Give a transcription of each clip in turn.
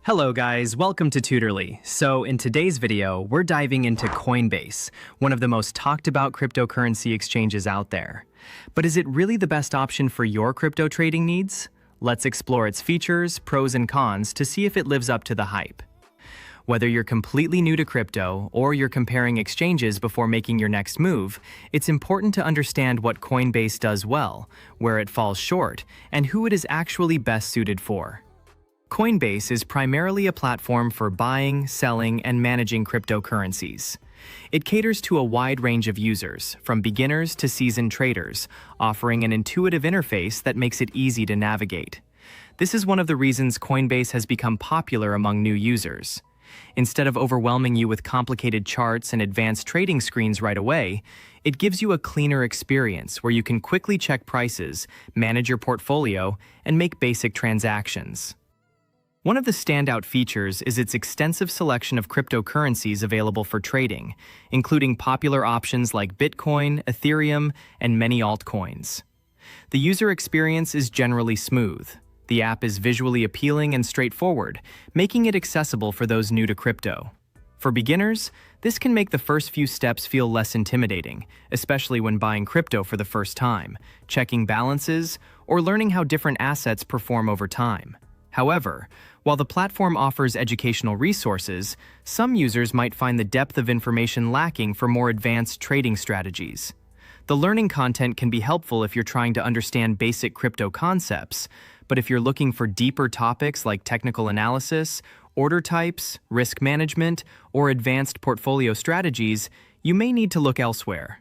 Hello guys, welcome to Tutorly. So in today's video, we're diving into Coinbase, one of the most talked about cryptocurrency exchanges out there. But is it really the best option for your crypto trading needs? Let's explore its features, pros and cons to see if it lives up to the hype. Whether you're completely new to crypto or you're comparing exchanges before making your next move, it's important to understand what Coinbase does well, where it falls short, and who it is actually best suited for. Coinbase is primarily a platform for buying, selling, and managing cryptocurrencies. It caters to a wide range of users, from beginners to seasoned traders, offering an intuitive interface that makes it easy to navigate. This is one of the reasons Coinbase has become popular among new users. Instead of overwhelming you with complicated charts and advanced trading screens right away, it gives you a cleaner experience where you can quickly check prices, manage your portfolio, and make basic transactions. One of the standout features is its extensive selection of cryptocurrencies available for trading, including popular options like Bitcoin, Ethereum, and many altcoins. The user experience is generally smooth. The app is visually appealing and straightforward, making it accessible for those new to crypto. For beginners, this can make the first few steps feel less intimidating, especially when buying crypto for the first time, checking balances, or learning how different assets perform over time. However, while the platform offers educational resources, some users might find the depth of information lacking for more advanced trading strategies. The learning content can be helpful if you're trying to understand basic crypto concepts, but if you're looking for deeper topics like technical analysis, order types, risk management, or advanced portfolio strategies, you may need to look elsewhere.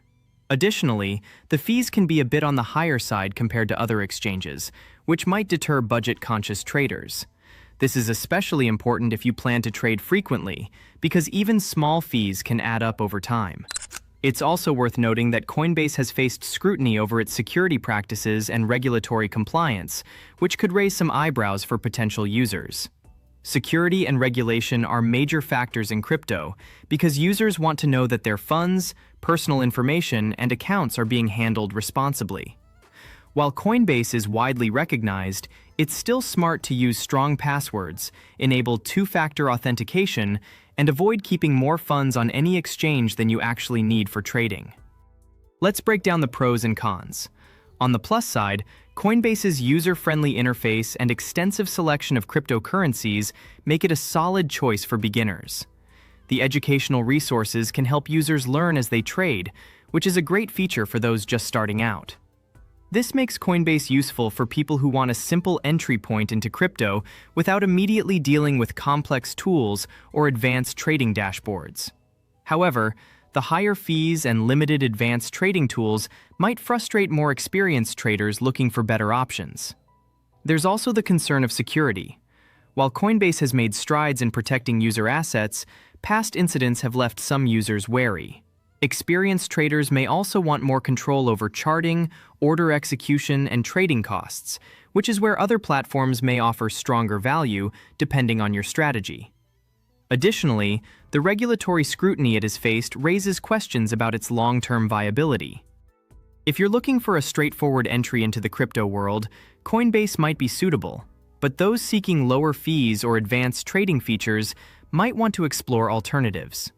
Additionally, the fees can be a bit on the higher side compared to other exchanges, which might deter budget-conscious traders. This is especially important if you plan to trade frequently, because even small fees can add up over time. It's also worth noting that Coinbase has faced scrutiny over its security practices and regulatory compliance, which could raise some eyebrows for potential users. Security and regulation are major factors in crypto because users want to know that their funds, personal information, and accounts are being handled responsibly. While Coinbase is widely recognized, it's still smart to use strong passwords, enable two-factor authentication, and avoid keeping more funds on any exchange than you actually need for trading. Let's break down the pros and cons. On the plus side, Coinbase's user-friendly interface and extensive selection of cryptocurrencies make it a solid choice for beginners. The educational resources can help users learn as they trade, which is a great feature for those just starting out. This makes Coinbase useful for people who want a simple entry point into crypto without immediately dealing with complex tools or advanced trading dashboards. However, the higher fees and limited advanced trading tools might frustrate more experienced traders looking for better options. There's also the concern of security. While Coinbase has made strides in protecting user assets, past incidents have left some users wary. Experienced traders may also want more control over charting, order execution, and trading costs, which is where other platforms may offer stronger value depending on your strategy. Additionally, the regulatory scrutiny it has faced raises questions about its long-term viability. If you're looking for a straightforward entry into the crypto world, Coinbase might be suitable, but those seeking lower fees or advanced trading features might want to explore alternatives.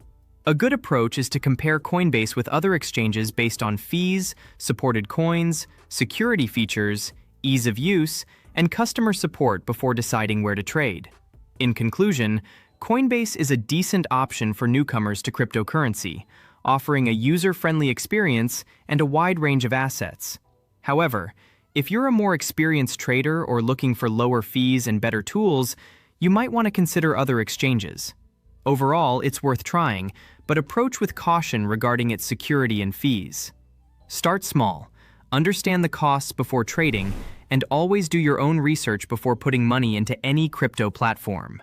A good approach is to compare Coinbase with other exchanges based on fees, supported coins, security features, ease of use, and customer support before deciding where to trade. In conclusion, Coinbase is a decent option for newcomers to cryptocurrency, offering a user-friendly experience and a wide range of assets. However, if you're a more experienced trader or looking for lower fees and better tools, you might want to consider other exchanges. Overall, it's worth trying, but approach with caution regarding its security and fees. Start small, understand the costs before trading, and always do your own research before putting money into any crypto platform.